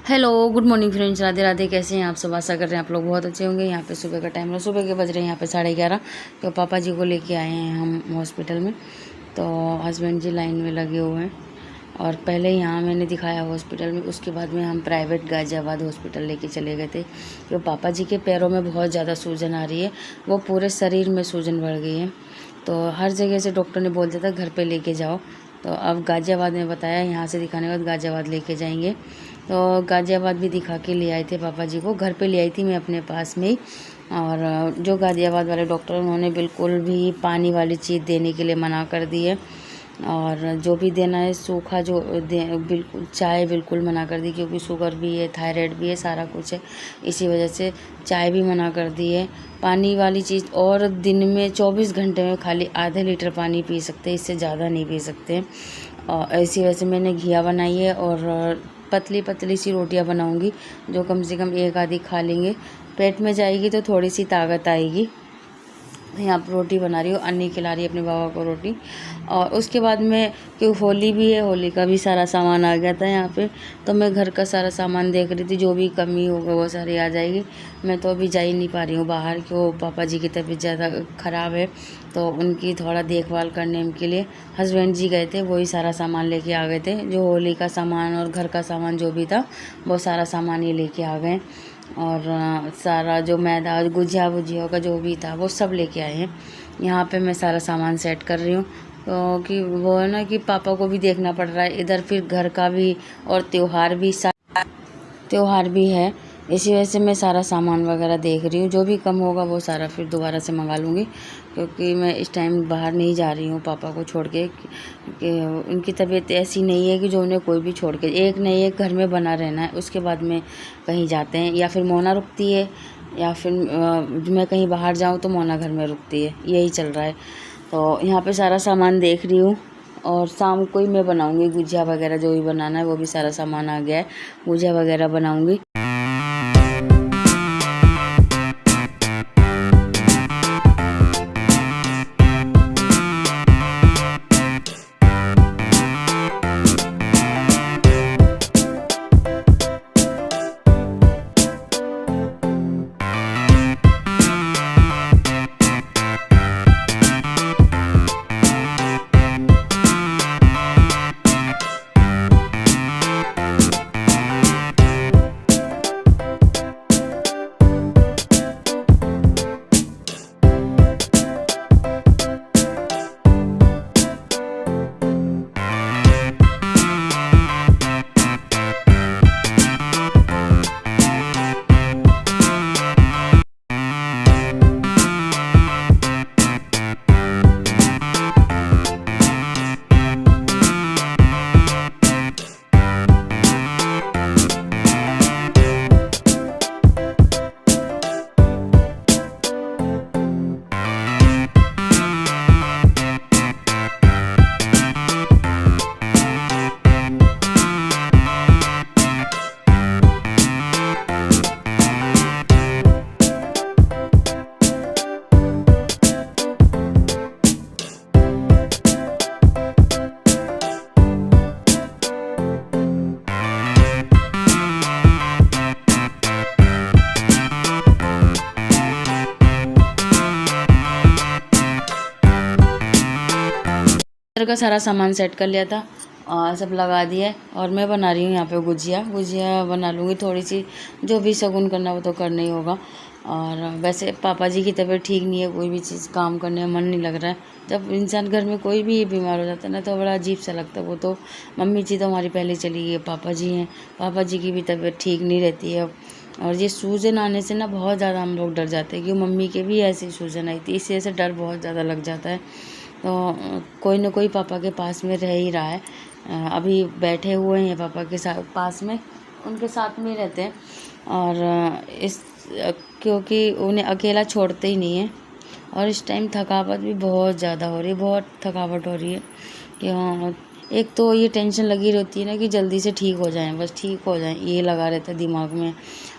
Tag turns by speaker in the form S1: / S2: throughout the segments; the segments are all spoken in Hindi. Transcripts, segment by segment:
S1: Hello good morning friends, Radhe Radhe. कैसे हैं आप सब? आशा कर रहे हैं आप लोग बहुत अच्छे होंगे। यहाँ पे सुबह का टाइम है, सुबह के बज रहे हैं यहाँ पे 11:30। तो पापा जी को लेके आए हैं हम हॉस्पिटल में। तो हस्बैंड जी लाइन में लगे हुए हैं और पहले यहाँ मैंने दिखाया हॉस्पिटल में, उसके बाद में हम प्राइवेट गाज़ियाबाद हॉस्पिटल लेके चले गए थे। तो पापा जी के पैरों में बहुत ज़्यादा सूजन आ रही है, वो पूरे शरीर में सूजन बढ़ गई है। तो हर जगह से डॉक्टर ने बोल दिया था घर पे लेके जाओ। तो अब गाज़ियाबाद में बताया, यहाँ से दिखाने के बाद गाज़ियाबाद लेके जाएंगे। तो गाज़ियाबाद भी दिखा के ले आए थे पापा जी को, घर पे ले आई थी मैं अपने पास में ही। और जो गाज़ियाबाद वाले डॉक्टर, उन्होंने बिल्कुल भी पानी वाली चीज़ देने के लिए मना कर दी है। और जो भी देना है सूखा जो बिल्कुल, चाय बिल्कुल मना कर दी, क्योंकि शुगर भी है, थायराइड भी है, सारा कुछ है। इसी वजह से चाय भी मना कर दी है। पानी वाली चीज़, और दिन में 24 घंटे में खाली आधे लीटर पानी पी सकते हैं, इससे ज़्यादा नहीं पी सकते। और इसी वजह से मैंने घिया बनाई है और पतली पतली सी रोटियां बनाऊंगी, जो कम से कम एक आधी खा लेंगे। पेट में जाएगी तो थोड़ी सी ताकत आएगी। यहाँ पर रोटी बना रही हूँ, अन्नी खिला रही है अपने बाबा को रोटी। और उसके बाद में, क्योंकि होली भी है, होली का भी सारा सामान आ गया था यहाँ पे। तो मैं घर का सारा सामान देख रही थी, जो भी कमी होगा वो सारी आ जाएगी। मैं तो अभी जा ही नहीं पा रही हूँ बाहर, क्यों पापा जी की तबीयत ज़्यादा ख़राब है। तो उनकी थोड़ा देखभाल करने के लिए हस्बैंड जी गए थे, वही सारा सामान लेके आ गए थे। जो होली का सामान और घर का सामान जो भी था, वो सारा सामान ये लेके आ गए। और सारा जो मैदा, गुजिया वुजिया का जो भी था, वो सब लेके आए हैं। यहाँ पे मैं सारा सामान सेट कर रही हूँ, क्योंकि वो है ना कि पापा को भी देखना पड़ रहा है इधर, फिर घर का भी और त्योहार भी है। इसी वजह से मैं सारा सामान वगैरह देख रही हूँ। जो भी कम होगा वो सारा फिर दोबारा से मंगा लूँगी, क्योंकि मैं इस टाइम बाहर नहीं जा रही हूँ पापा को छोड़ के। कि उनकी तबीयत ऐसी नहीं है कि जो उन्हें कोई भी छोड़ के, एक नहीं एक घर में बना रहना है। उसके बाद में कहीं जाते हैं, या फिर मोना रुकती है, या फिर मैं कहीं बाहर जाऊँ तो मोना घर में रुकती है। यही चल रहा है। तो यहाँ पे सारा सामान देख रही हूँ। और शाम को ही मैं बनाऊँगी गुजिया वगैरह, जो भी बनाना है वो भी सारा सामान आ गया है। गुजिया वगैरह बनाऊँगी। घर का सारा सामान सेट कर लिया था और सब लगा दिया है। और मैं बना रही हूँ यहाँ पे गुजिया बना लूँगी थोड़ी सी। जो भी शगुन करना वो तो करना ही होगा। और वैसे पापा जी की तबीयत ठीक नहीं है, कोई भी चीज़ काम करने में मन नहीं लग रहा है। जब इंसान घर में कोई भी बीमार हो जाता है ना, तो बड़ा अजीब सा लगता है। वो तो मम्मी जी तो हमारी पहले चली गई, पापा जी हैं, पापा जी की भी तबीयत ठीक नहीं रहती है। और ये सूजन आने से ना बहुत ज़्यादा हम लोग डर जाते हैं, क्योंकि मम्मी के भी ऐसी सूजन आई थी, इसी वजह से डर बहुत ज़्यादा लग जाता है। तो कोई ना कोई पापा के पास में रह ही रहा है। अभी बैठे हुए हैं पापा के साथ पास में, उनके साथ में ही रहते हैं। और क्योंकि उन्हें अकेला छोड़ते ही नहीं है। और इस टाइम थकावट भी बहुत ज़्यादा हो रही है, बहुत थकावट हो रही है। कि हाँ, एक तो ये टेंशन लगी रहती है ना कि जल्दी से ठीक हो जाएं, बस ठीक हो जाएं, ये लगा रहता है दिमाग में।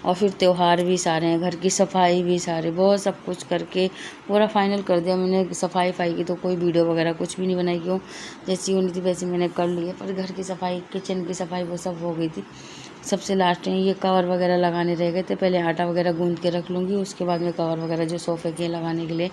S1: और फिर त्योहार भी सारे हैं, घर की सफाई भी सारे, बहुत सब कुछ करके पूरा फाइनल कर दिया मैंने। सफाई की तो कोई वीडियो वगैरह कुछ भी नहीं बनाई, क्यों जैसी होनी थी वैसी मैंने कर ली है। पर घर की सफाई, किचन की सफाई, वो सब हो गई थी। सबसे लास्ट में ये कवर वगैरह लगाने रह गए थे। पहले आटा वगैरह गूंद के रख लूँगी, उसके बाद में कवर वगैरह जो सोफ़े के लगाने के लिए।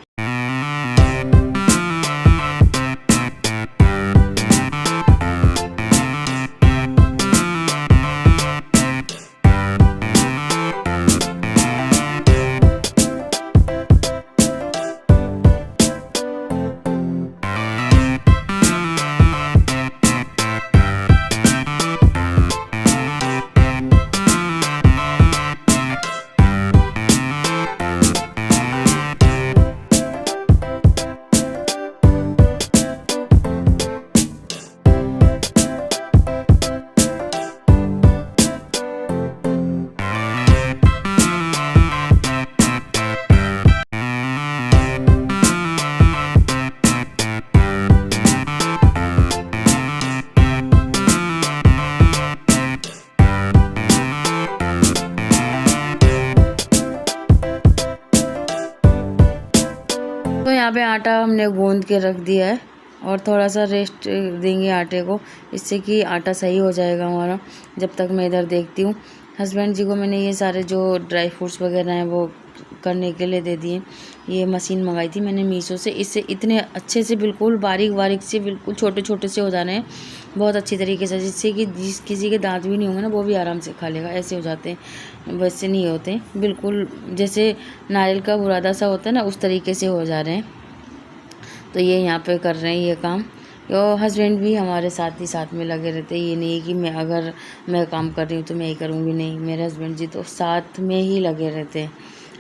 S1: तो यहाँ पे आटा हमने गूंद के रख दिया है और थोड़ा सा रेस्ट देंगे आटे को, इससे कि आटा सही हो जाएगा हमारा। जब तक मैं इधर देखती हूँ, हस्बैंड जी को मैंने ये सारे जो ड्राई फ्रूट्स वगैरह हैं वो करने के लिए दे दिए। ये मशीन मंगाई थी मैंने मीशो से, इससे इतने अच्छे से बिल्कुल बारीक बारीक से बिल्कुल छोटे छोटे से हो जाने हैं बहुत अच्छी तरीके से, जिससे कि किसी के दांत भी नहीं होंगे ना, वो भी आराम से खा लेगा। ऐसे हो जाते हैं, वैसे नहीं होते, बिल्कुल जैसे नारियल का बुरादा सा होता है ना, उस तरीके से हो जा रहे हैं। तो ये यहाँ पे कर रहे हैं ये काम। तो हस्बैंड भी हमारे साथ में लगे रहते हैं। ये नहीं है कि मैं काम कर रही हूँ तो मैं ही करूँगी, नहीं, मेरे हस्बैंड जी तो साथ में ही लगे रहते हैं।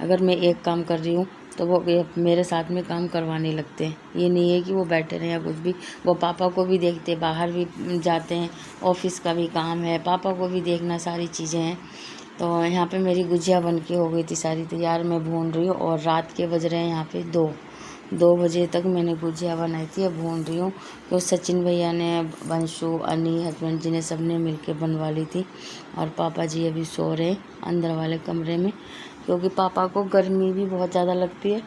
S1: अगर मैं एक काम कर रही हूँ तो वो मेरे साथ में काम करवाने लगते हैं। ये नहीं है कि वो बैठे रहें या कुछ भी। वो पापा को भी देखते, बाहर भी जाते हैं, ऑफिस का भी काम है, पापा को भी देखना, सारी चीज़ें हैं। तो यहाँ पे मेरी गुजिया बन के हो गई थी सारी तैयार, मैं भून रही हूँ और रात के बज रहे हैं यहाँ पे 2 बजे तक मैंने गुजिया बनाई थी, अब भून रही हूँ। तो सचिन भैया ने, वंशु, अनी, हस्बैंड जी ने सबने मिलके बनवा ली थी। और पापा जी अभी सो रहे अंदर वाले कमरे में, क्योंकि पापा को गर्मी भी बहुत ज़्यादा लगती है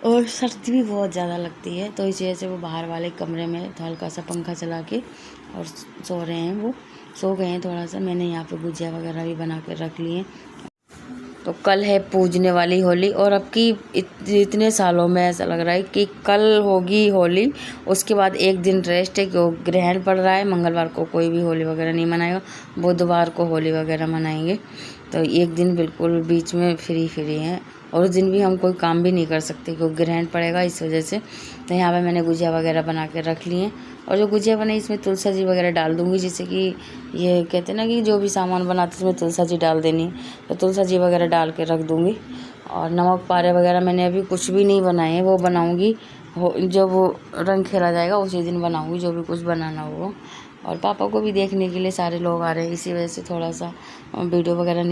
S1: और सर्दी भी बहुत ज़्यादा लगती है। तो इसी वजह से वो बाहर वाले कमरे में हल्का सा पंखा चला के और सो रहे हैं। वो सो गए हैं थोड़ा सा। मैंने यहाँ पे गुजिया वगैरह भी बना कर रख ली हैं। तो कल है पूजने वाली होली, और अब की इतने सालों में ऐसा लग रहा है कि कल होगी होली, उसके बाद एक दिन रेस्ट है, क्योंकि ग्रहण पड़ रहा है। मंगलवार को कोई भी होली वगैरह नहीं मनाएगा, बुधवार को होली वगैरह मनाएंगे। तो एक दिन बिल्कुल बीच में फ्री हैं, और उस दिन भी हम कोई काम भी नहीं कर सकते क्योंकि ग्रहण पड़ेगा, इस वजह से। तो यहाँ पे मैंने गुजिया वगैरह बना के रख ली हैं, और जो गुजिया बनाई इसमें तुलसी जी वगैरह डाल दूँगी, जिससे कि ये कहते हैं ना कि जो भी सामान बनाते इसमें तुलसी जी डाल देनी है, तो तुलसी जी वगैरह डाल के रख दूँगी। और नमक पारे वगैरह मैंने अभी कुछ भी नहीं बनाए हैं, वो बनाऊँगी जब वो रंग खेला जाएगा उसी दिन बनाऊँगी, जो भी कुछ बनाना हो। और पापा को भी देखने के लिए सारे लोग आ रहे हैं, इसी वजह से थोड़ा सा वीडियो वगैरह